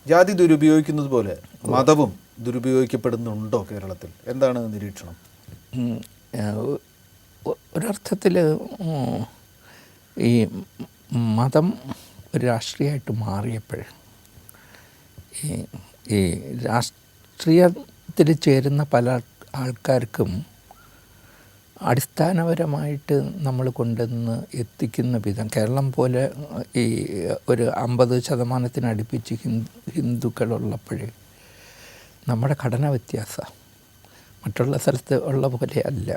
ജാതി ദുരുപയോഗിക്കുന്നത് പോലെ മതവും ദുരുപയോഗിക്കപ്പെടുന്നുണ്ടോ കേരളത്തിൽ? എന്താണ് നിരീക്ഷണം? ഒരർത്ഥത്തിൽ ഈ മതം ഒരു രാഷ്ട്രീയമായിട്ട് മാറിയപ്പോൾ ഈ രാഷ്ട്രീയത്തിൽ ചേരുന്ന പല ആൾക്കാർക്കും അടിസ്ഥാനപരമായിട്ട് നമ്മൾ കൊണ്ടുവന്ന് എത്തിക്കുന്ന വിധം, കേരളം പോലെ ഈ ഒരു 50% അടുപ്പിച്ച് ഹിന്ദുക്കളുള്ളപ്പോൾ നമ്മുടെ ഘടന വ്യത്യാസമാണ്, മറ്റുള്ള സ്ഥലത്ത് ഉള്ള പോലെ അല്ല.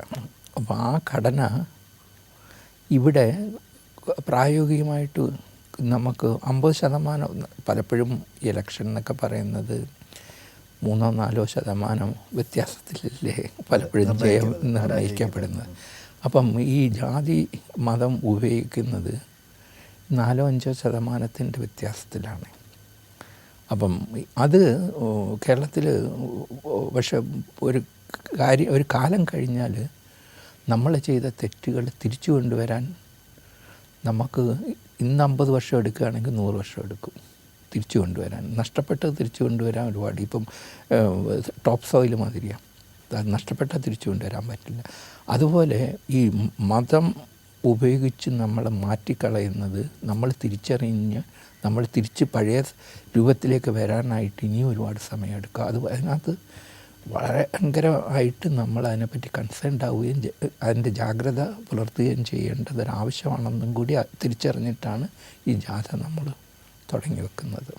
അപ്പോൾ ആ ഘടന ഇവിടെ പ്രായോഗികമായിട്ട് നമുക്ക് 50%, പലപ്പോഴും ഇലക്ഷൻ എന്നൊക്കെ പറയുന്നത് 3-4% വ്യത്യാസത്തിലല്ലേ പലപ്പോഴും ജയം നിർണ്ണയിക്കപ്പെടുന്നത്. അപ്പം ഈ ജാതി മതം ഉപയോഗിക്കുന്നത് 4-5% വ്യത്യാസത്തിലാണ്. അപ്പം അത് കേരളത്തിൽ പക്ഷെ ഒരു കാലം കഴിഞ്ഞാൽ നമ്മൾ ചെയ്ത തെറ്റുകൾ തിരിച്ചു കൊണ്ടുവരാൻ നമുക്ക് ഇന്ന് 50 വർഷം എടുക്കുകയാണെങ്കിൽ 100 വർഷം എടുക്കും തിരിച്ചു കൊണ്ടുവരാൻ. നഷ്ടപ്പെട്ടത് തിരിച്ചു കൊണ്ടുവരാൻ ഒരുപാട്. ഇപ്പം ടോപ്പ് സോയിൽ മാതിരിയാണ്, അത് നഷ്ടപ്പെട്ടാൽ തിരിച്ചു കൊണ്ടുവരാൻ പറ്റില്ല. അതുപോലെ ഈ മതം ഉപയോഗിച്ച് നമ്മളെ മാറ്റിക്കളയുന്നത് നമ്മൾ തിരിച്ചറിഞ്ഞ് നമ്മൾ തിരിച്ച് പഴയ രൂപത്തിലേക്ക് വരാനായിട്ട് ഇനിയും ഒരുപാട് സമയമെടുക്കുക. അതിനകത്ത് വളരെ ഭയങ്കരമായിട്ട് നമ്മൾ അതിനെപ്പറ്റി കൺസേൺഡ് ആവുകയും അതിൻ്റെ ജാഗ്രത പുലർത്തുകയും ചെയ്യേണ്ടത് ഒരാവശ്യമാണെന്നും കൂടി തിരിച്ചറിഞ്ഞിട്ടാണ് ഈ ജാഥ നമ്മൾ തുടങ്ങി വെക്കുന്നത്.